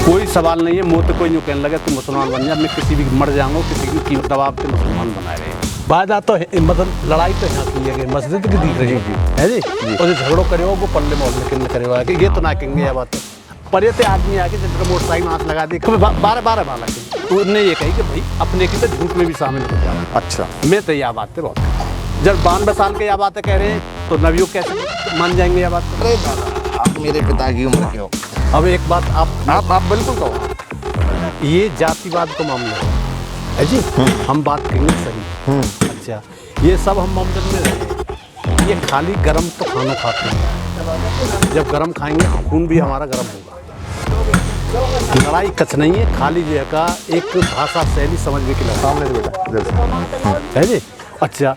कोई सवाल नहीं है। मुँह तो कोई यूँ कहने लगे तुम मुसलमान बन जा, मैं किसी भी मर जाऊँगा, किसी की कीमत दबाव पे मुसलमान बनाए रहे। बात तो मतलब लड़ाई तो यहाँ की है कि मस्जिद की दिख रही है जी, और जो झगड़ों करे हो वो पल्ले मोहल्ले के करे हुआ है कि ये तो ना कहेंगे यह बात। पर ये तो आदमी आके जब मोटरसाइकिल हाथ लगा दी 12 बाला तो उनने ये कही कि भाई अपने की तो झूठ में भी शामिल हो जाए। अच्छा, मैं तो यह बात बहुत जब 92 साल के यह बातें कह रहे हैं तो नबियों कैसे मान जाएंगे यह बात। अरे दादा, आप मेरे पिता की उम्र के हो। अब एक बात आप बिल्कुल कहो, ये जातिवाद का मामला है जी, हम बात करेंगे सही। अच्छा, ये सब हम मामले में रहे, ये खाली गरम तो खाना खाते हैं, जब गरम खाएंगे खून भी हमारा गरम होगा। लड़ाई कच नहीं है, खाली जो है का एक भाषा शैली समझने की सामने से बेटा है जी। अच्छा,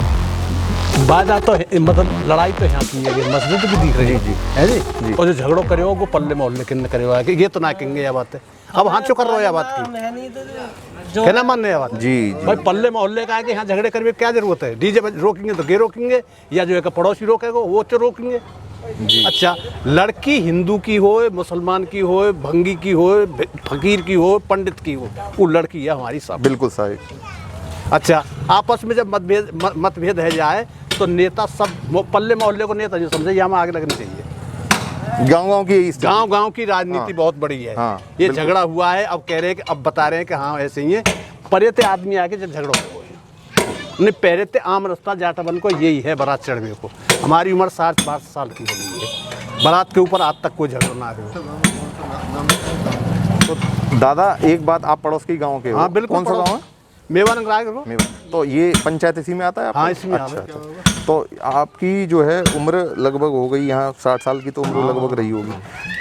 बात तो मतलब लड़ाई तो यहाँ की है, मस्जिद भी दिख रही है जी, और जो झगड़ों करे हो वो पल्ले मोहल्ले के करे हुआ है कि ये तो ना कहेंगे यह बात है। अब हाँ चुकर रहो यह बात की, कहना मानने यह बात जी भाई। पल्ले मोहल्ले का है कि यहाँ झगड़े करने की क्या जरूरत है। डीजे रोकेंगे तो ये रोकेंगे, या जो है कि पड़ोसी रोकेगा वो तो रोकेंगे जी। अच्छा, लड़की हिंदू की हो, मुसलमान की हो, भंगी की हो, फकीर की हो, पंडित की हो, वो लड़की है हमारी सब। बिल्कुल सही। अच्छा, आपस में जब मतभेद है जाए तो नेता सब पल्ले मोहल्ले को नेता जो समझे यहाँ में आगे लगनी चाहिए। गांव की राजनीति बहुत बड़ी है। ये झगड़ा हुआ है, अब कह रहे हैं कि अब बता रहे हैं कि हाँ ऐसे ही है। परे ते आदमी आके जब झगड़ा हुआ है, पहले ते आम रास्ता जाटाबन को यही है बारात चढ़ने को। हमारी उम्र 60-62 साल की हो गई है, बारात के ऊपर आज तक कोई झगड़ा ना हो। तो दादा एक बात, आप पड़ोस के गाँव के हो? हाँ बिल्कुल। कौन सा गाँव है? मेवान राय। तो ये पंचायत इसी में आता है? हाँ इसमें। अच्छा। तो आपकी जो है उम्र लगभग हो गई यहाँ 60 साल की तो उम्र लगभग रही होगी।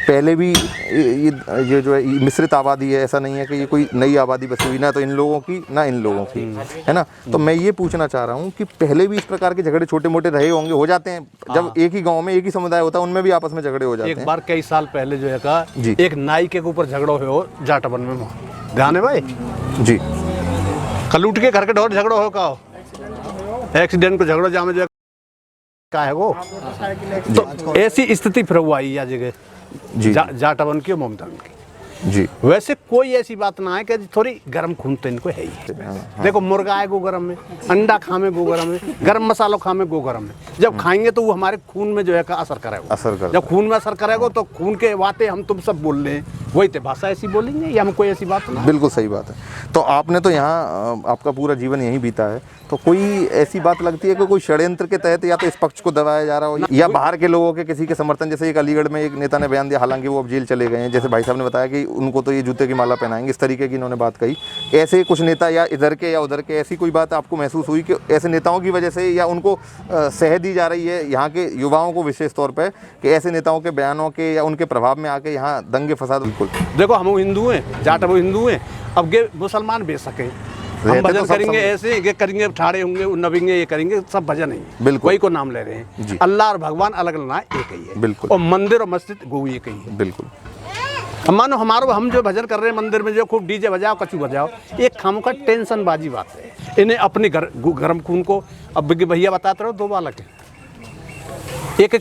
पहले भी ये जो है मिश्रित आबादी है, ऐसा नहीं है कि ये कोई नई आबादी बसी हुई, ना तो इन लोगों की ना इन लोगों की, है ना। तो मैं ये पूछना चाह रहा हूँ कि पहले भी इस प्रकार के झगड़े छोटे मोटे रहे होंगे, हो जाते हैं जब एक ही गाँव में एक ही समुदाय होता है, उनमें भी आपस में झगड़े हो जाते हैं। एक बार कई साल पहले जो है का एक नाई के ऊपर झगड़ा हो जाटाबन में, ध्यान है भाई जी। कलूट के घर के ढोर झगड़ा हो का एक्सीडेंट को झगड़ा जामे जो का है वो, तो ऐसी स्थिति फिर हुआ यह जगह जाटाबन की ममता की जी। वैसे कोई ऐसी बात ना है कि थोड़ी गर्म खून तो इनको है ही। देखो मुर्गा है गो गरम में, अंडा खामे गो गरम में, गरम मसालों खामे गो गरम में। जब खाएंगे तो वो हमारे खून में जो है का असर करेगा। जब खून में असर करेगा तो खून के बातें हम तुम सब बोल रहे हैं, वही तो भाषा ऐसी बोलेंगे या हम कोई ऐसी बात ना। बिल्कुल सही बात है। तो आपने तो यहाँ आपका पूरा जीवन यहीं बीता है, तो कोई ऐसी बात लगती है कि कोई षड्यंत्र के तहत या तो इस पक्ष को दबाया जा रहा हो, या बाहर के लोगों के किसी के समर्थन, जैसे एक अलीगढ़ में एक नेता ने बयान दिया, हालांकि वो अब जेल चले गए हैं, जैसे भाई साहब ने बताया कि उनको तो ये जूते की माला पहनाएंगे, इस तरीके की इन्होंने बात कही। ऐसे कुछ नेता या इधर के या उधर के, ऐसी कोई बात आपको महसूस हुई कि ऐसे नेताओं की वजह से या उनको सह दी जा रही है यहाँ के युवाओं को विशेष तौर पर, कि ऐसे नेताओं के बयानों के या उनके प्रभाव में आके यहाँ दंगे फसाद? बिल्कुल। देखो हम हिंदू हैं, जाट वो हिंदू हैं, अब ये मुसलमान बेच सके, हम भजन तो करेंगे ऐसे ये करेंगे, ठाड़े होंगे, नबेंगे, ये करेंगे, सब भजन है। बिल्कुल। वही को नाम ले रहे हैं। अल्लाह और भगवान अलग ना एक ही है। बिल्कुल। और मंदिर और मस्जिद गो एक ही है। बिल्कुल। हम मानो हमारो हम जो भजन कर रहे हैं मंदिर में, जो खूब डीजे बजाओ कचू बजाओ, एक खामों का टेंशन बाजी बात है। इन्हें अपने गर्म खून को, अब भैया बताते रहो 2 बालक है, एक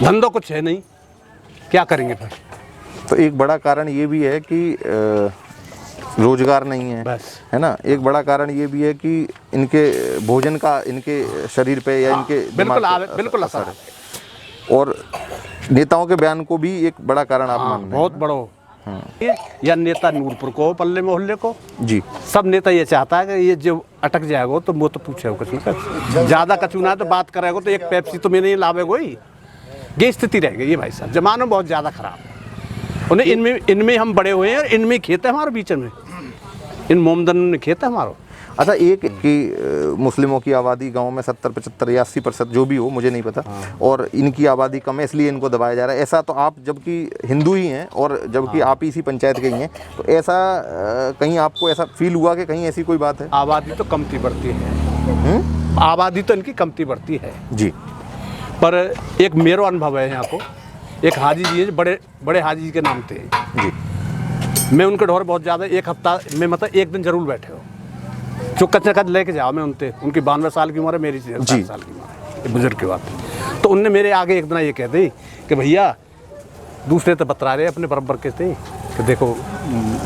धंधों कुछ है नहीं, क्या करेंगे फिर? तो एक बड़ा कारण ये भी है कि रोजगार नहीं है बस, है ना। एक बड़ा कारण ये भी है कि इनके भोजन का इनके शरीर पे या इनके बिल्कुल असर है। और नेताओं के बयान को भी एक बड़ा कारण आप मान रहे हैं? बहुत बड़ा। या नेता नूरपुर को, पल्ले मोहल्ले को जी, सब नेता ये चाहता है कि ये जो अटक जाएगा तो वो तो पूछे कचू का ज्यादा कचू ना तो बात करेगा तो एक पेप्सी तो मैं नहीं लावेगा ही, ये स्थिति रह गई है भाई साहब। जमाना बहुत ज्यादा खराब है। उन्हें इनमें हम बड़े हुए हैं और इनमें खेत है हमारे बीच में, इन मोमदन ने खेत है हमारा। अच्छा, एक कि मुस्लिमों की आबादी गांव में 70, 75 या 80% जो भी हो, मुझे नहीं पता, और इनकी आबादी कम है इसलिए इनको दबाया जा रहा है, ऐसा तो आप जबकि हिंदू ही हैं और जबकि आप इसी पंचायत के ही हैं, तो ऐसा कहीं आपको ऐसा फील हुआ कि कहीं ऐसी कोई बात है? आबादी तो कमती बढ़ती है, आबादी तो इनकी कमती बढ़ती है जी। पर एक मेरा अनुभव है यहाँ को, एक हाजी जी है, बड़े हाजी जी के नाम थे जी। मैं उनके ढोर बहुत ज़्यादा, एक हफ्ता में मतलब एक दिन जरूर बैठे हो, जो कच्चे कच लेके जाओ मैं उनसे, उनकी 92 साल की उम्र है, मेरी 60 साल की उम्र है, बुजुर्ग की बात। तो उनने मेरे आगे एक दिन ये कह दी कि भैया दूसरे तो बतरा रहे अपने बराबर के थे कि देखो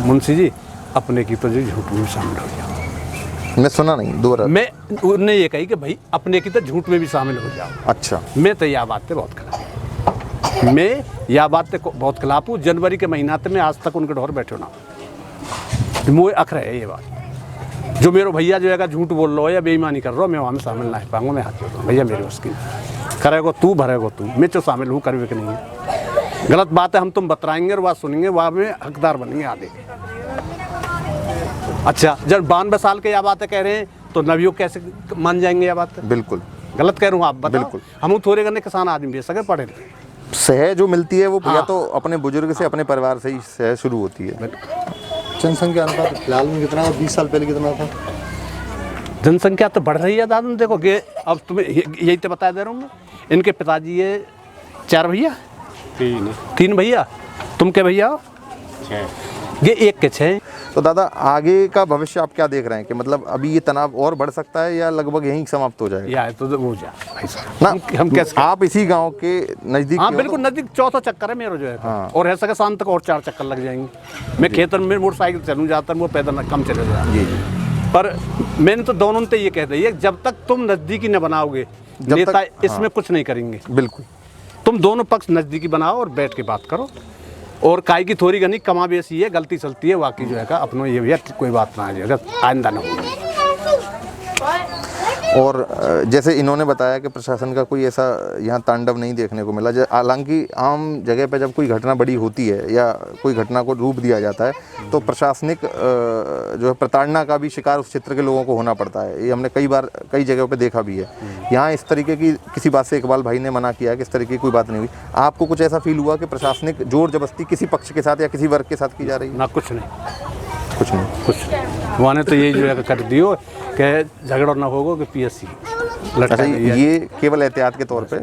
मुंशी जी अपने की तो जो झूठ में भी शामिल हो जाओ। मैं सुना नहीं दोबारा। मैं उन्हें ये कही कि भाई अपने की तो झूठ में भी शामिल हो जाओ। अच्छा। मैं तो यह बात बहुत खिलाफ, मैं यह बात बहुत खिलाफ हूँ। जनवरी के महीनाते में आज तक उनके ढोर बैठो ना, मुझे अख रहे ये बात। जो मेरे भैया जो है झूठ बोल रहा हो या बेईमानी कर रहा हो, मैं वहाँ में शामिल ना हो पाऊंगा। मैं हाथ जोड़ रहा हूँ, भैया मेरे उसकी करेगो तू भरेगो तू, मैं तो शामिल हूँ, करवे कि नहीं है। गलत बात है हम तुम बतराएंगे और बात सुनेंगे, वहाँ में हकदार बनेंगे आधे। अच्छा, जब 92 साल के यह बातें कह रहे हैं तो नवियों कैसे मान जाएंगे यह बात? बिल्कुल गलत कह रहा हूँ, आप बताओ। हम थोड़े करने किसान आदमी भी सके पढ़े सह जो मिलती है वो हाँ। या तो अपने बुजुर्ग से अपने परिवार से ही सह शुरू होती है। जनसंख्या अनुपात फिलहाल में कितना और 20 साल पहले कितना था? जनसंख्या तो बढ़ रही है दादा। देखो कि अब तुम्हें यही तो बता दे रहा हूँ मैं। इनके पिताजी ये 4 भैया, 3 भैया, तुम के भैया हो? 6। ये 1 के 6। तो दादा आगे का भविष्य आप क्या देख रहे हैं कि मतलब अभी ये तनाव और बढ़ सकता है या लगभग यहीं समाप्त हो जाएगा? या तो वो जा भाई साहब ना, हम कैसे आप इसी गांव के नजदीक? हाँ बिल्कुल नजदीक, चौथा चक्कर है मेरा जो है। हाँ। और ऐसा कि शाम तक और 4 चक्कर लग जाएंगे। मैं खेतन में मोटरसाइकिल चलूँ जाता हूँ, वो पैदल कम चले जाता। जी। पर मैंने तो दोनों ने ये कह दिया, जब तक तुम नजदीकी न बनाओगे नेता इसमें कुछ नहीं करेंगे। बिल्कुल। तुम दोनों पक्ष नजदीकी बनाओ और बैठ के बात करो। और काय की थोड़ी घनी कमा बेसी है, गलती चलती है वाकई जो है का अपनों ये भैया कोई बात ना है, आइंदा ना हो। और जैसे इन्होंने बताया कि प्रशासन का कोई ऐसा यहाँ तांडव नहीं देखने को मिला। हालांकि आम जगह पे जब कोई घटना बड़ी होती है या कोई घटना को रूप दिया जाता है तो प्रशासनिक जो है प्रताड़ना का भी शिकार उस क्षेत्र के लोगों को होना पड़ता है। ये हमने कई बार कई जगहों पे देखा भी है। यहाँ इस तरीके की किसी बात से इकबाल भाई ने मना किया कि इस तरीके की कोई बात नहीं हुई। आपको कुछ ऐसा फील हुआ कि प्रशासनिक जोर जबरदस्ती किसी पक्ष के साथ या किसी वर्ग के साथ की जा रही है? ना, कुछ नहीं, कुछ नहीं। कुछ वहाँ ने तो ये जो है कर दियो कि झगड़ा ना होगा कि पीएससी लड़का। अच्छा, ये केवल एहतियात के तौर पे?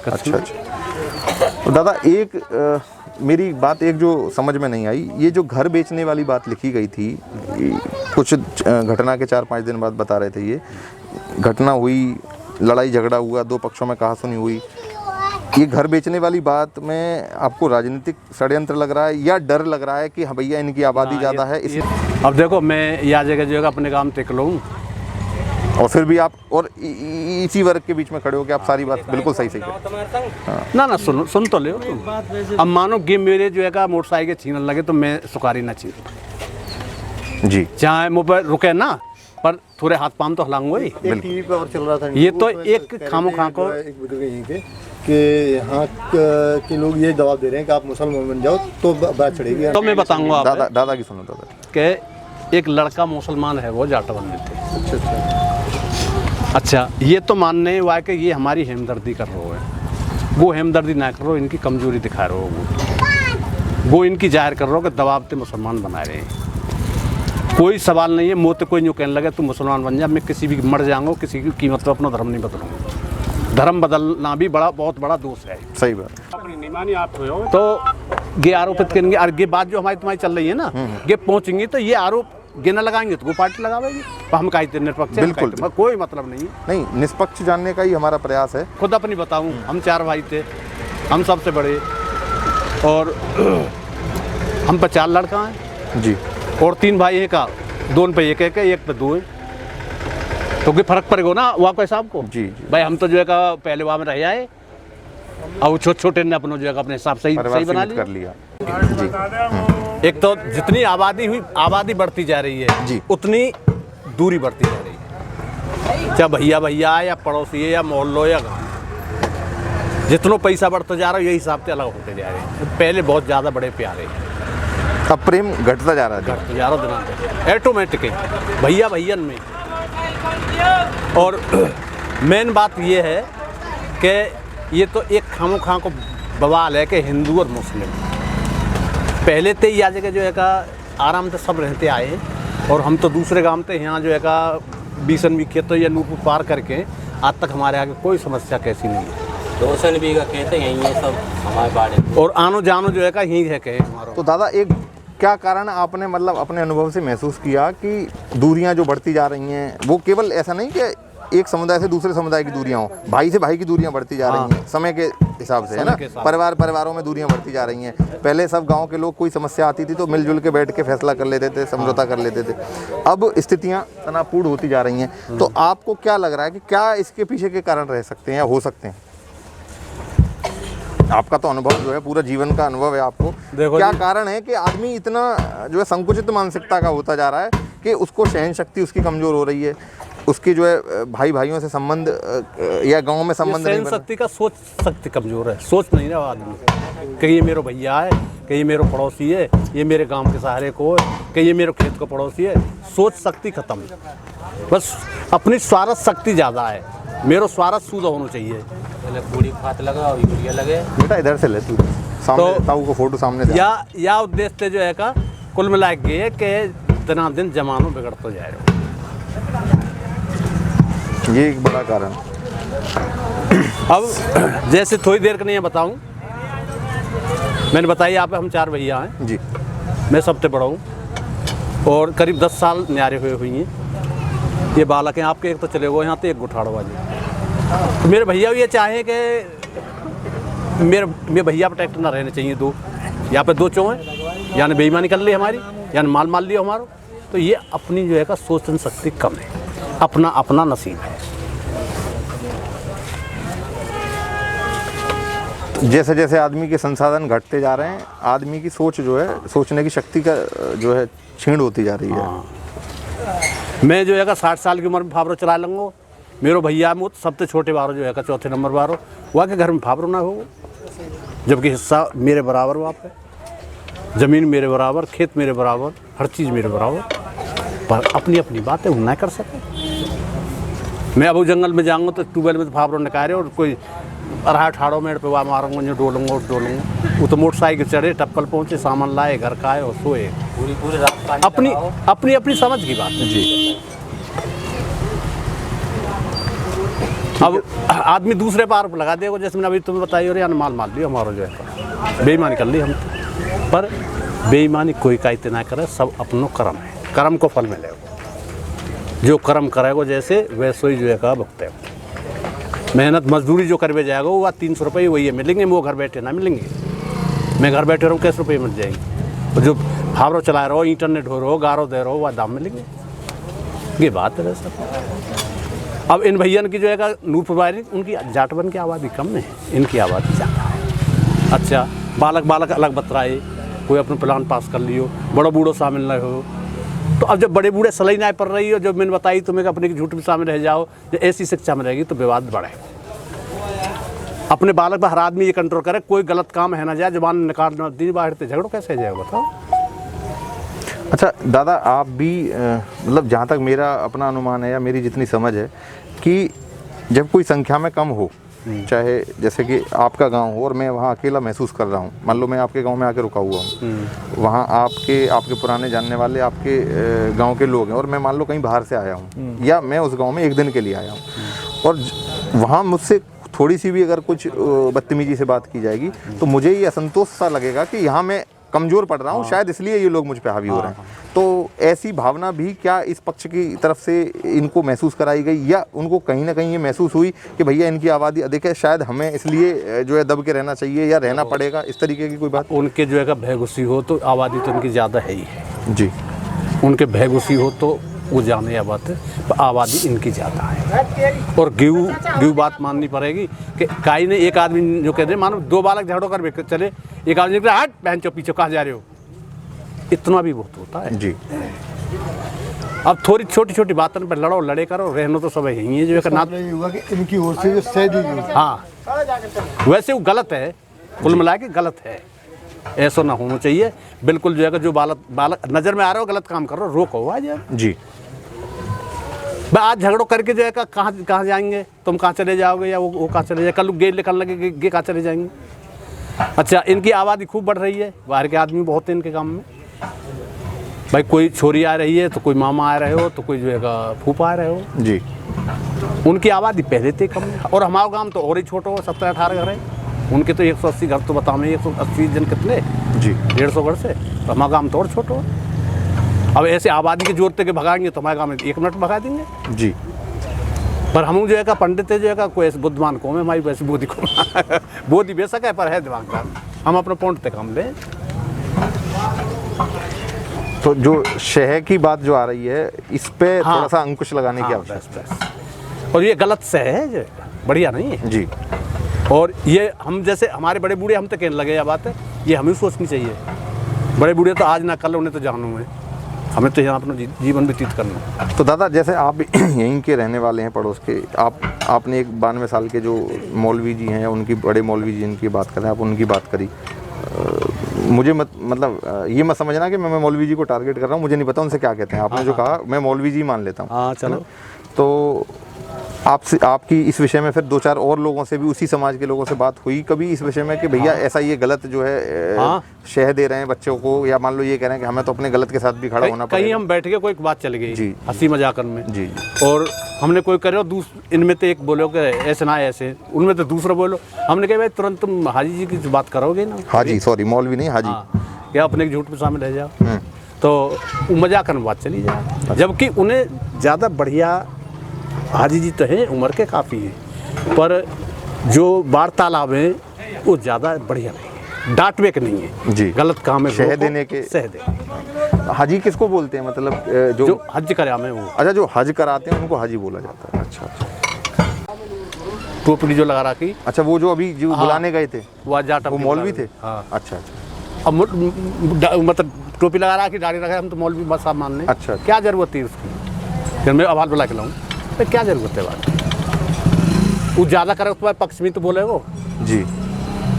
अच्छा अच्छा। तो दादा एक मेरी बात एक जो समझ में नहीं आई, ये जो घर बेचने वाली बात लिखी गई थी, कुछ घटना के 4-5 दिन बाद बता रहे थे, ये घटना हुई, लड़ाई झगड़ा हुआ, 2 पक्षों में कहासुनी हुई। ये घर बेचने वाली बात में आपको राजनीतिक षड्यंत्र लग रहा है या डर लग रहा है कि हाँ भैया इनकी आबादी ज़्यादा है इस? अब देखो मैं यह जगह अपने काम टिक लूँ और फिर भी आप और इसी वर्ग के बीच में खड़े हो कि आप सारी बात बिल्कुल सही सही करें। ना सुन तो ले तुम। अब मानो कि मेरे जो है का मोटरसाइकिल छीनने लगे तो मैं सुकारी ना छीन जी, चाहे मुँह पर रुके ना, पर थोड़े हाथ पाम तो हिलाऊंगा ही। टीवी पे और चल रहा था ये तो एक खामो खा को एक बुजुर्ग यहीं के कि यहाँ के लोग ये जवाब दे रहे हैं कि आप मुसलमान बन जाओ तो बात चढ़ेगी। तो मैं बताऊंगा दादा की सुनो दादा कि एक लड़का मुसलमान है, वो जाट बन थे। अच्छा, ये तो मानने हुआ कि ये हमारी हमदर्दी कर रहे है, वो हमदर्दी ना कर रहे हो, इनकी कमजोरी दिखा रहे हो, वो इनकी जाहिर कर रहे हो कि दबाव पे मुसलमान बना रहे हैं। कोई सवाल नहीं है, मुँह तो कोई यूँ कहने लगे तू मुसलमान बन जा, मैं किसी भी मर जाऊँगा, किसी की कीमत पर अपना धर्म नहीं बदलूँगा। धर्म बदलना भी बहुत बड़ा दोष है। सही बात। तो ये आरोपित करेंगे और ये बात जो हमारी तुम्हारी चल रही है ना, ये पहुँचेंगी तो ये आरोप गिना लगाएंगे तो वो पार्टी लगावेगी। हम कहीं निष्पक्ष, बिल्कुल कोई मतलब नहीं। नहीं, निष्पक्ष जानने का ही हमारा प्रयास है। खुद अपनी बताऊं, हम 4 भाई थे, हम सबसे बड़े, और हम पर 4 लड़का हैं जी, और 3 भाई हैं का 2 पे 1 है, 1 पे 2 है, तो कोई फर्क पड़ेगा ना वहाँ को हिसाब को। जी भाई हम तो जो है का पहले वहाँ में रह आए और छोटे ने अपना जो है अपने हिसाब से सही बना लिया। एक तो जितनी आबादी बढ़ती जा रही है जी, उतनी दूरी बढ़ती जा रही है, चाहे भैया या पड़ोसी है या मोहल्लो या गाँव, जितना पैसा बढ़ता जा रहा है यही हिसाब से अलग होते जा रहे हैं। पहले बहुत ज़्यादा बड़े प्यारे, अब प्रेम घटता जा रहा है, घटता जा रहा दिन ऑटोमेटिक भैयन में। और मेन बात ये है कि ये तो एक खामो खां को बवाल है कि हिंदू और मुस्लिम पहले तो यह जगह जो है का आराम से सब रहते आए, और हम तो दूसरे गांव थे, यहाँ जो है का 20 खेत या नूरपुर पार करके आज तक हमारे आगे कोई समस्या कैसी नहीं है। 200 बीघा खेत है, यहीं है सब हमारे बाड़े, और आनो जानो जो है का यहीं है कहे हमारा। तो दादा एक क्या कारण आपने मतलब अपने अनुभव से महसूस किया कि दूरियां जो बढ़ती जा रही हैं, वो केवल ऐसा नहीं कि एक समुदाय से दूसरे समुदाय की दूरियां हो, भाई से भाई की दूरियां बढ़ती जा रही हैं समय के हिसाब से, है ना। परिवारों में दूरियां बढ़ती जा रही हैं। पहले सब गांव के लोग कोई समस्या आती थी तो मिलजुल के बैठ के फैसला कर लेते थे, समझौता कर लेते थे। अब स्थितियां तनावपूर्ण होती जा रही हैं। तो आपको क्या लग रहा है कि क्या इसके पीछे के कारण रह सकते हैं या हो सकते हैं? आपका तो अनुभव जो है, पूरा जीवन का अनुभव है आपको, क्या कारण है कि आदमी इतना जो है संकुचित मानसिकता का होता जा रहा है कि उसको सहन शक्ति उसकी कमजोर हो रही है, उसकी जो है भाई भाइयों से संबंध या गांव में संबंध नहीं बन, शक्ति का सोच शक्ति कमजोर है, सोच नहीं रहा आदमी कि ये मेरा भैया है, कि ये मेरा पड़ोसी है, ये मेरे गांव के सहारे को है, कि ये मेरे खेत का पड़ोसी है। सोच शक्ति खत्म, बस अपनी स्वार्थ शक्ति ज़्यादा है। मेरा स्वार्थ सूद होना चाहिए। पूरी खात लगा और यूरिया लगे। बेटा इधर से ले तू सामने, ताऊ को फोटो सामने दे। या उद्देश्य जो है का कुल मिला के कि दिन दिन जमानो बिगड़ता जा रहा है, ये एक बड़ा कारण। अब जैसे थोड़ी देर के नहीं बताऊं, मैंने बताई आप हम 4 भैया हैं जी, मैं सबसे बड़ा हूँ और करीब 10 साल न्यारे हुई हैं। ये बालक हैं आपके, एक तो चले गए यहाँ तो एक गुठाड़ वाले। तो मेरे भैया भी ये चाहे कि मेरे भैया पर ट्रैक्टर ना रहने चाहिए 2, यहाँ पे 2 चो हैं, यानी बेईमानी कर ली हमारी, यानी माल लिया हमारा। तो ये अपनी जो है का सोचने शक्ति कम है, अपना अपना नसीब है। जैसे जैसे आदमी के संसाधन घटते जा रहे हैं, आदमी की सोच जो है, सोचने की शक्ति का जो है क्षीण होती जा रही है। मैं जो है का 60 साल की उम्र में फावरो चला लूँगा। मेरे भैया मुझ सबसे छोटे बारो जो है का 4थे नंबर बारो, वहाँ के घर में फावरो ना हो, जबकि हिस्सा मेरे बराबर वहाँ पे, ज़मीन मेरे बराबर, खेत मेरे बराबर, हर चीज़ मेरे बराबर, पर अपनी अपनी बातें वो ना कर सके। मैं अब जंगल में जाऊँगा तो ट्यूबवेल में तो फावरो निकाले और कोई 18 मिनट पे वहाँ मारूंगा, जो डोलूंगा। वो तो मोटरसाइकिल चढ़े, टप्पल पहुँचे, सामान लाए, घर का आए और सोए। पूरी रात अपनी समझ की बात है जी। अब आदमी दूसरे पार पर लगा देगा, जैसे मैंने अभी तुम्हें बताई, और यानी माल लिया हमारा जो है, बेईमानी कर ली हम। पर बेईमानी कोई का इतना करे, सब अपनो कर्म है, कर्म को फल मिलेगा। जो कर्म करेगा जैसे वैसे ही जो है का भुगते। मेहनत मजदूरी जो करवे जाएगा वो 300 रुपये वही है मिलेंगे, वो घर बैठे ना मिलेंगे। मैं घर बैठे रहूँ कैसे रुपये मिल जाएंगे, और जो फावरो चला रहा हो, इंटरनेट हो रहा हो, गारो दे रहा हो, वह दाम मिलेंगे। ये बात है वैसा। अब इन भैया की जो है नूरपुरवारी, उनकी जाटवन की आबादी कम है, इनकी आबादी ज़्यादा है। अच्छा, बालक अलग बतराए, कोई अपना प्लान पास कर लियो, बड़ो बूढ़ो शामिल न हो। तो अब जब बड़े बूढ़े सलाई ना पड़ रही हो, जब मैंने बताई तुम्हें अपने की झूठ में शामिल रह जाओ, जब ऐसी शिक्षा में रहेगी तो विवाद बढ़े। अपने बालक पर हर आदमी ये कंट्रोल करे, कोई गलत काम है ना जाए, जबान निकालना दिन बाहर से झगड़ो कैसे जाएगा बताओ। अच्छा दादा, आप भी मतलब जहाँ तक मेरा अपना अनुमान है या मेरी जितनी समझ है कि जब कोई संख्या में कम हो, चाहे जैसे कि आपका गांव हो और मैं वहाँ अकेला महसूस कर रहा हूँ, मान लो मैं आपके गांव में आके रुका हुआ हूँ, वहाँ आपके पुराने जानने वाले आपके गांव के लोग हैं, और मैं मान लो कहीं बाहर से आया हूँ या मैं उस गांव में 1 दिन के लिए आया हूँ, और वहाँ मुझसे थोड़ी सी भी अगर कुछ बदतमीजी से बात की जाएगी तो मुझे ये असंतोष सा लगेगा कि यहाँ मैं कमज़ोर पड़ रहा हूँ, शायद इसलिए ये लोग मुझ पे हावी हो रहे हैं। तो ऐसी भावना भी क्या इस पक्ष की तरफ से इनको महसूस कराई गई, या उनको कहीं ना कहीं ये महसूस हुई कि भैया इनकी आबादी अधिक है, शायद हमें इसलिए जो है दब के रहना चाहिए या रहना पड़ेगा, इस तरीके की कोई बात? उनके जो है भय घुसी हो तो आबादी तो उनकी ज़्यादा है ही है जी। उनके भय घुसी हो तो वो जाने या बात है, पर आबादी इनकी ज़्यादा है। और गेहूँ बात माननी पड़ेगी कि काई ने एक आदमी जो कहते हैं, मानो 2 बालक झगड़ो कर चले, एक आदमी ने हट बहन चो पीछे कहाँ जा रहे हो, इतना भी बहुत होता है जी। अब थोड़ी छोटी छोटी बातों पर लड़े करो, रहना तो सब यही है जो है ना। होगा कि इनकी ओर से जो सह दी गई, हाँ वैसे वो गलत है, कुल मिला के गलत है, ऐसा ना होना चाहिए बिल्कुल। जो है जो बालक नज़र में आ रहा हो गलत काम कर रहे हो, रोको आज जी। भाई आज झगड़ो करके जो है कहाँ जाएंगे, तुम कहाँ चले जाओगे या वो कहाँ चले जाए, कल गेट निकलने लगे कहाँ चले जाएंगे। अच्छा, इनकी आबादी खूब बढ़ रही है, बाहर के आदमी बहुत हैं इनके काम में। भाई कोई छोरी आ रही है तो कोई मामा आ रहे हो, तो कोई जो है फूफा आ रहे हो जी। उनकी आबादी पहले से कम है, और हमारा गांव तो और ही छोटा हो, 17-18 घर है। उनके तो 180 घर तो बताओ मैं, 180 जन कितने जी, 150 घर से, तो हमारा गांव तो और छोटा हो। अब ऐसे आबादी के जोड़ते के भगाएंगे तो हमारे गाँव में 1 मिनट भगा देंगे जी। पर हम जो है का पंडित है जो है का कोई ऐसे बुद्धिमान कौम है हमारी वैसे बोधी को बोधी बेशक है पर है दिमागदार। हम अपने पॉइंट तक हम लें। तो जो शह की बात जो आ रही है इस पे हाँ। थोड़ा सा अंकुश लगाने की हाँ, आवश्यकता बस, बस। और ये गलत से है जो बढ़िया नहीं है। जी। और ये हम जैसे हमारे बड़े बूढ़े हम तो कहने लगे यह बात है, ये हमें सोचनी चाहिए। बड़े बूढ़े तो आज ना कल उन्हें तो जानू है, हमें तो यहाँ अपना जीवन व्यतीत करना। तो दादा जैसे आप यहीं के रहने वाले हैं पड़ोस के, आपने एक 92 साल के जो मौलवी जी हैं उनकी, बड़े मौलवी जी जिनकी बात करें आप, उनकी बात करी। मुझे मतलब ये मत समझना कि मैं मौलवी जी को टारगेट कर रहा हूँ, मुझे नहीं पता उनसे क्या कहते हैं। आपने जो कहा मैं मौलवी जी मान लेता हूँ। हाँ चलो। तो आपसे, आपकी इस विषय में फिर 2-4 और लोगों से भी, उसी समाज के लोगों से बात हुई कभी इस विषय में कि भैया ऐसा ये गलत जो है हाँ। शह दे रहे हैं बच्चों को, या मान लो ये कह रहे हैं कि हमें तो अपने गलत के साथ भी खड़ा होना कहीं पड़ेगा। हम बैठ के कोई बात चल गई जी। हंसी मजाक में जी। और हमने कोई करे इनमें तो एक बोलो कि ऐसे ना ऐसे, उनमें तो दूसरा बोलो। हमने कहा भाई तुरंत तुम हाजी जी की बात करोगे ना। हाजी, सॉरी मौलवी नहीं, हाजी। हाँ, या अपने झूठ में शामिल रह जाओ तो मजाक में बात चली जाए। जबकि उन्हें ज़्यादा बढ़िया हाजी जी तो हैं, उम्र के काफ़ी हैं, पर जो वार्तालाप है वो ज़्यादा बढ़िया नहीं है, डांटवे के नहीं है जी। गलत काम है, शह देने के। सह दे। हाजी किसको बोलते हैं, मतलब जो हज करे हमें वो, अच्छा जो हज कराते हैं उनको हाजी बोला जाता है। अच्छा अच्छा। टोपी जो लगा रखी। अच्छा वो जो अभी जो बुलाने गए थे वो जाटा वो मौलवी थे। हाँ। अच्छा अच्छा। अब मतलब टोपी लगा रखी, दाढ़ी रखा, हम तो मौलवी बस साहब मान लें। अच्छा। क्या जरूरत है उसकी? फिर मैं आवाज़ बुला के लाऊँ तो क्या जरूरत है बात? वो ज़्यादा करे तुम्हारे पक्ष में तो बोले वो जी।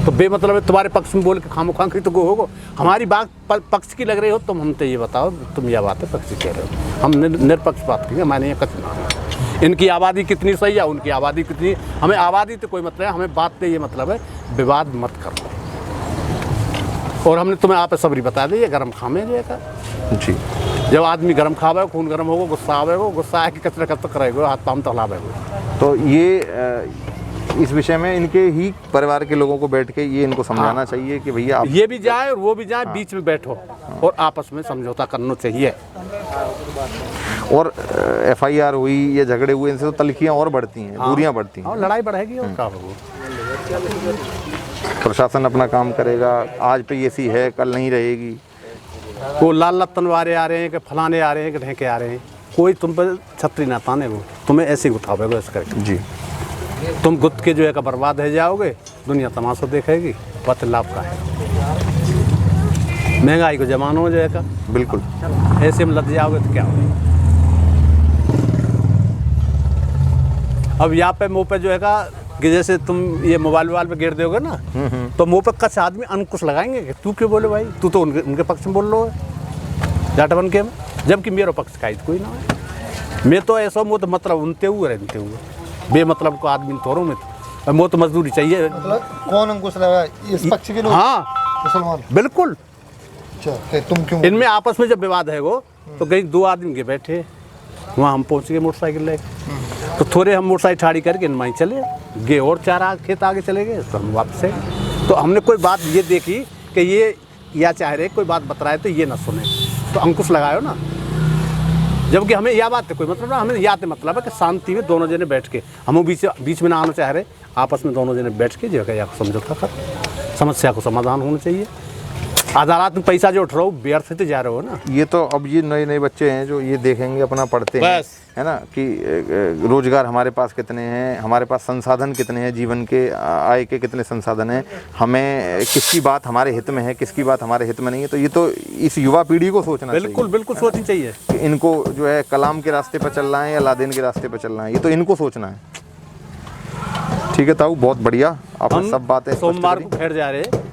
तो बेमतलब है तुम्हारे पक्ष में बोल के खामो खांखी तो हो हमारी बात पक्ष की लग रही हो तुम हमसे ये बताओ तुम यह बात है पक्ष कह रहे हो, हम निरपक्ष बात करेंगे। मैंने ये कच इनकी आबादी कितनी सही है, उनकी आबादी कितनी, हमें आबादी तो कोई मतलब है, हमें बात पे ये मतलब है विवाद मत करो। और हमने तुम्हें आप सबरी बता दी, ये गर्म खामे जो है जी। जब आदमी गर्म खावे खून गर्म होगा, गुस्सा आवेगा, गुस्सा आके कचरा कब तक करेगा, हाथ पाँव तलावेगा। तो ये इस विषय में इनके ही परिवार के लोगों को बैठ के ये इनको समझाना चाहिए कि भैया ये भी जाए और वो भी जाए, बीच में बैठो और आपस में समझौता करना चाहिए। और FIR हुई या झगड़े हुए इनसे तो तलखियाँ और बढ़ती हैं, दूरियां बढ़ती हैं और लड़ाई बढ़ेगी और क्या होगा। प्रशासन अपना काम करेगा, आज पे ये सी है कल नहीं रहेगी। वो लाल लत्तन वाले आ रहे हैं कि फलाने आ रहे हैं कि ढेंके आ रहे हैं, कोई तुम पर छतरी ना ताने, वो तुम्हें ऐसे ही उठाओगे ऐसे करके जी। तुम गुत के जो है का बर्बाद है जाओगे, दुनिया तमाशा देखेगी, पत लाभ का है। महंगाई को जमाना हो जाएगा, बिल्कुल ऐसे में लग जाओगे तो क्या होगा। अब यहाँ पे मुँह पे जो है का कि जैसे तुम ये मोबाइल पे गिर दोगे ना तो मुँह पे कच्छ आदमी अंकुश लगाएंगे कि तू क्यों बोले भाई, तू तो उनके पक्ष में बोल लो है जाट बन के, जबकि मेरा पक्ष का कोई ना है। मैं तो ऐसा मुँह तो मतलब उनते हुए रहते हुए बेमतलब को आदमी तोड़ो में तो मुँह तो मजदूरी चाहिए। मतलब कौन अंकुश लगा, इस पक्ष के लोग? हाँ मुसलमान। बिल्कुल। अच्छा तो तुम क्यों? इनमें आपस में जब विवाद है वो तो कहीं 2 आदमी के बैठे, वहाँ हम पहुँच गए मोटरसाइकिल लेके, तो थोड़े हम मोटरसाइकिल ठाड़ी करके इनमाई चले गए और 4 खेत आगे चले गए, तो हम वापस आए। तो हमने कोई बात ये देखी कि ये या चाह रहे कोई बात बतराए तो ये ना सुने, तो अंकुश लगायो ना। जबकि हमें यह बात है कोई मतलब ना, हमें याद मतलब है कि शांति में दोनों जने बैठ के, हम बीच में ना आना चाह रहे, आपस में दोनों जने बैठ के जो है समझौता कर, समस्या को समाधान होना चाहिए। आधारात में पैसा जो उठ रहा हो व्यर्थ से जा रहे हो ना। ये तो अब ये नए नए बच्चे हैं जो ये देखेंगे अपना पढ़ते हैं, बस। है ना, कि रोजगार हमारे पास कितने हैं, हमारे पास संसाधन कितने हैं, जीवन के आय के कितने संसाधन हैं, हमें किसकी बात हमारे हित में है, किसकी बात हमारे हित में नहीं है। तो ये तो इस युवा पीढ़ी को सोचना चाहिए। बिल्कुल बिल्कुल सोचनी चाहिए कि इनको जो है कलाम के रास्ते पर चलना है या लादेन के रास्ते पर चलना है, ये तो इनको सोचना है। ठीक है ताऊ, बहुत बढ़िया, आपने सब बातें सोमवार को फिर जा रहे।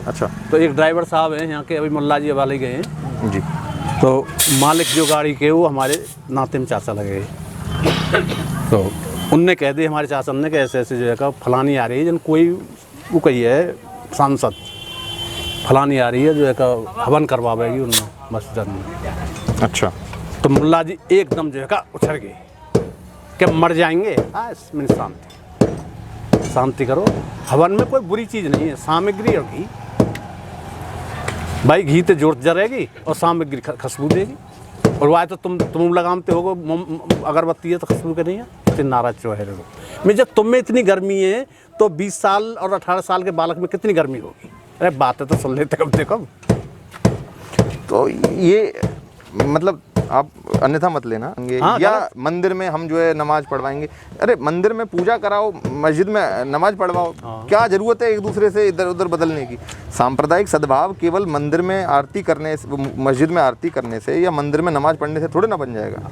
अच्छा। तो एक ड्राइवर साहब हैं यहाँ के, अभी मुल्ला जी वाले गए हैं जी। तो मालिक जो गाड़ी के वो हमारे नाते में चाचा लगे, तो उनने कह दी हमारे चाचा ने कि ऐसे ऐसे जो है का फलानी आ रही है, जन कोई वो कही है सांसद फलानी आ रही है जो है का हवन करवाएगी उनमें मस्जिद में। अच्छा। तो मुल्ला जी एकदम जो है का उछल गए कि मर जाएंगे। मैंने शांति करो, हवन में कोई बुरी चीज़ नहीं है, सामग्री और घी, भाई घी तो जोर जरेगी और सामग्री खुशबू देगी। और वह तो तुम लगामते हो अगरबत्ती है तो खुशबू के नहीं है, इतने नाराज जो है लोग में। जब तुम में इतनी गर्मी है तो 20 साल और 18 साल के बालक में कितनी गर्मी होगी? अरे बातें तो सुन लेते कम से कम। तो ये मतलब आप अन्यथा मत लेना। हाँ, या मंदिर में हम जो है नमाज पढ़वाएंगे, अरे मंदिर में पूजा कराओ, मस्जिद में नमाज पढ़वाओ। क्या जरूरत है एक दूसरे से इधर उधर बदलने की? सांप्रदायिक सद्भाव केवल मंदिर में आरती करने से, मस्जिद में आरती करने से या मंदिर में नमाज पढ़ने से थोड़े ना बन जाएगा।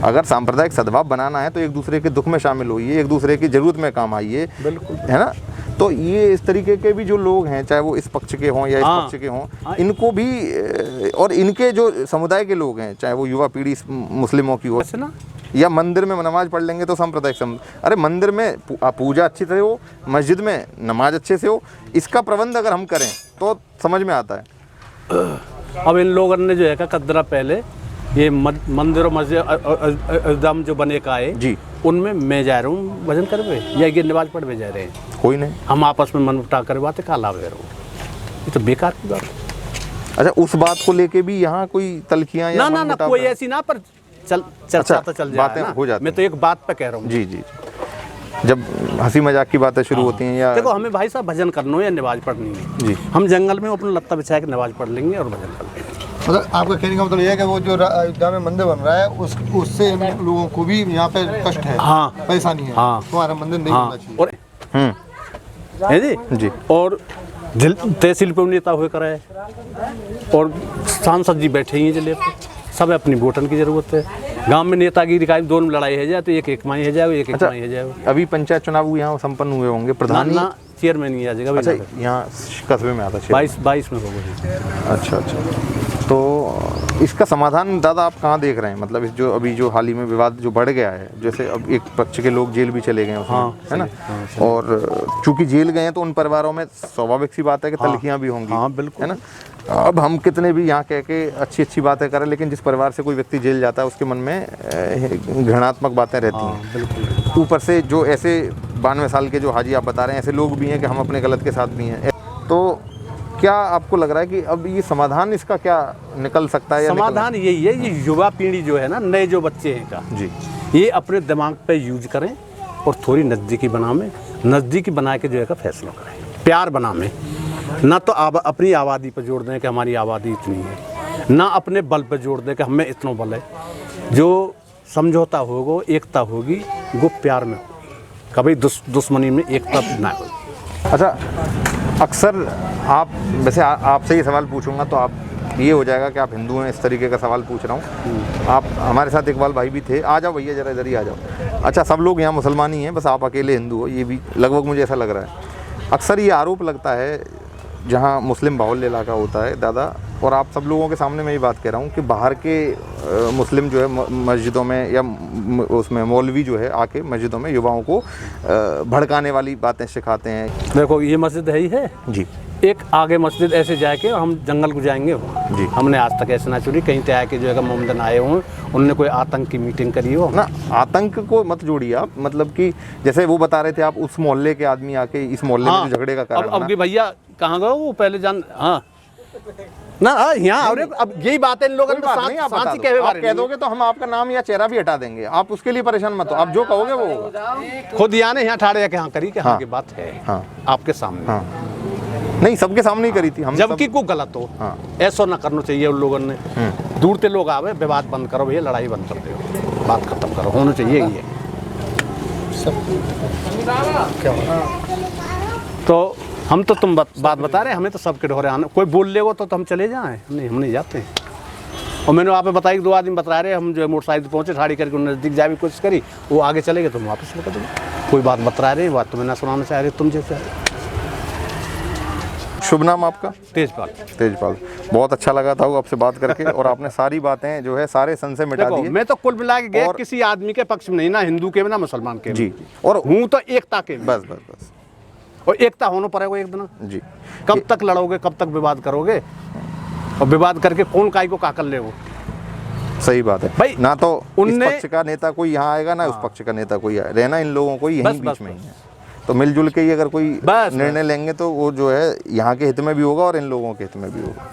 अगर सांप्रदायिक सद्भाव बनाना है तो एक दूसरे के दुख में शामिल होइए, एक दूसरे की जरूरत में काम आइए, बिल्कुल, है ना। तो ये इस तरीके के भी जो लोग हैं, चाहे वो इस पक्ष के हों या इस पक्ष के हों, इनको भी, और इनके जो समुदाय के लोग हैं, चाहे वो युवा पीढ़ी मुस्लिमों की हो ना, या मंदिर में नमाज पढ़ लेंगे तो सांप्रदायिक अरे मंदिर में पूजा अच्छी से हो, मस्जिद में नमाज अच्छे से हो, इसका प्रबंध अगर हम करें तो समझ में आता है। अब इन लोगों ने जो है कदरा पहले ये मंदिर और मस्जिद अयोध्या जो बने का है जी, उनमें मैं जा रहा हूँ भजन करवे या ये नमाज पढ़वे जा रहे हैं, कोई नहीं, हम आपस में मन मुटा कर बातें का लाभ है, ये तो बेकार की बात है। अच्छा, उस बात को लेके भी यहाँ कोई तलखियाँ या ना कोई ऐसी ना, पर चर्चा तो चल बातें हो जाती, मैं तो एक बात पे कह रहा हूँ। जी, जब हंसी मजाक की बातें शुरू होती हैं या देखो हमें भाई साहब भजन करना हो या नमाज पढ़नी है जी, हम जंगल में अपना लत्ता बिछा के नमाज पढ़ लेंगे और भजन कर लेंगे। मतलब आपका कहने का मतलब ये है कि वो जो अयोध्या में मंदिर बन रहा है उससे इन लोगों को भी यहाँ पे कष्ट है, परेशानी है, तुम्हारा मंदिर नहीं बनना चाहिए। है जी। और तहसील पे नेता हुए करा है और सांसद जी बैठे ही जिले पे, सब अपनी वोटन की जरूरत है। गांव में नेतागिरी का दोनों लड़ाई है जाए तो एक माई है जाए, एक माई है जाए। अभी पंचायत चुनाव यहाँ संपन्न हुए होंगे, प्रधान चेयरमैन ही आ जाएगा। अच्छा, यहाँ कस्बे में आता है 22 में होगा। अच्छा, तो इसका समाधान दादा आप कहाँ देख रहे हैं? मतलब इस जो अभी जो हाल ही में विवाद जो बढ़ गया है, जैसे अब एक पक्ष के लोग जेल भी चले गए उसमें, है ना, और चूंकि जेल गए हैं तो उन परिवारों में स्वाभाविक सी बात है कि तलखियाँ भी होंगी, बिल्कुल, है ना। अब हम कितने भी यहाँ कह के अच्छी बातें करें, लेकिन जिस परिवार से कोई व्यक्ति जेल जाता है उसके मन में घृणात्मक बातें रहती हैं। ऊपर से जो ऐसे 92 साल के जो हाजी आप बता रहे हैं, ऐसे लोग भी हैं कि हम अपने गलत के साथ भी हैं। तो क्या आपको लग रहा है कि अब ये समाधान इसका क्या निकल सकता है? समाधान यही है, ये युवा पीढ़ी जो है ना, नए जो बच्चे हैं का जी, ये अपने दिमाग पे यूज करें और थोड़ी नज़दीकी बना के जो है का फैसला करें, प्यार बनावे, ना तो अपनी आबादी पर जोड़ दें कि हमारी आबादी इतनी है, ना अपने बल पर जोड़ दें कि हमें इतना बल है। जो समझौता होगा, एकता होगी, वो प्यार में होगी, कभी दुश्मनी में एकता ना होगी। अच्छा, अक्सर आप वैसे आपसे ये सवाल पूछूंगा तो आप ये हो जाएगा कि आप हिंदू हैं, इस तरीके का सवाल पूछ रहा हूँ। आप हमारे साथ इकबाल भाई भी थे, आ जाओ भैया जरा इधर ही आ जाओ। अच्छा, सब लोग यहाँ मुसलमान ही हैं, बस आप अकेले हिंदू हो, ये भी लगभग मुझे ऐसा लग रहा है। अक्सर ये आरोप लगता है जहाँ मुस्लिम बाहुल्य इलाका होता है दादा, और आप सब लोगों के सामने मैं ये बात कह रहा हूँ कि बाहर के मुस्लिम जो है मस्जिदों में या उसमें मौलवी जो है आके मस्जिदों में युवाओं को भड़काने वाली बातें सिखाते हैं। देखो ये मस्जिद है ही है जी, एक आगे मस्जिद ऐसे जाके हम जंगल को जाएंगे जी, हमने आज तक ऐसे ना चुनी, कहीं से आके जो है मोमदन आए हों, उन्होंने कोई आतंक की मीटिंग करी हो ना। आतंक को मत जोड़िए आप, मतलब कि जैसे वो बता रहे थे आप उस मोहल्ले के आदमी आके इस मोहल्ले में जो झगड़े का कारण अब भैया कहाँ गए वो पहले जान ना यहाँ अब यही बात है इन लोगों ने आप कह दोगे तो हम आपका नाम या चेहरा भी हटा देंगे, आप उसके लिए परेशान मत हो, आप जो कहोगे वो होगा। खुद यहाँ ने यहाँ ठाड़े यहाँ करी कि हाँ की बात है, आपके सामने नहीं, सबके सामने ही करी थी हम, जबकि को गलत हो ऐसा ना करना चाहिए उन लोगों ने। दूर से लोग आवे, विवाद बंद करो भैया, लड़ाई बंद कर दो, बात खत्म करो, होना चाहिए ये। तो हम तो तुम बात बता रहे हैं, हमें तो सबके ढोरे आना, कोई बोल लेगा तो हम चले जाएं, हम नहीं जाते हैं। और मैंने वहाँ पे बताई कि 2 आदमी बता रहे, हम जो है मोटरसाइकिल पहुँचे, ठाड़ी करके नज़दीक जाने की कोशिश करी, वो आगे चले गए तो हम वापस बता देंगे। कोई बात बता रहे, बात तुम्हें ना सुनाना चाह रहे, तुम जैसे। शुभ नाम आपका? तेजपाल। बहुत अच्छा लगा था आपसे बात करके, और आपने सारी बातें जो है सारे संशय मिटा दिए। मैं तो कुल मिला के गया किसी आदमी के पक्ष में नहीं, ना हिंदू के ना मुसलमान के जी, और हूँ तो एकता के, बस, और एकता होना पड़ेगा एक दिन जी। कब तक लड़ोगे, कब तक विवाद करोगे, और विवाद करके कौन काय को का कर ले? वो सही बात है भाई, ना तो इस पक्ष का नेता कोई यहाँ आएगा, ना उस पक्ष का नेता कोई आएगा, रहना इन लोगों को यहीं बीच में ही है। तो मिलजुल के ही अगर कोई निर्णय लेंगे तो वो जो है यहाँ के हित में भी होगा और इन लोगों के हित में भी होगा।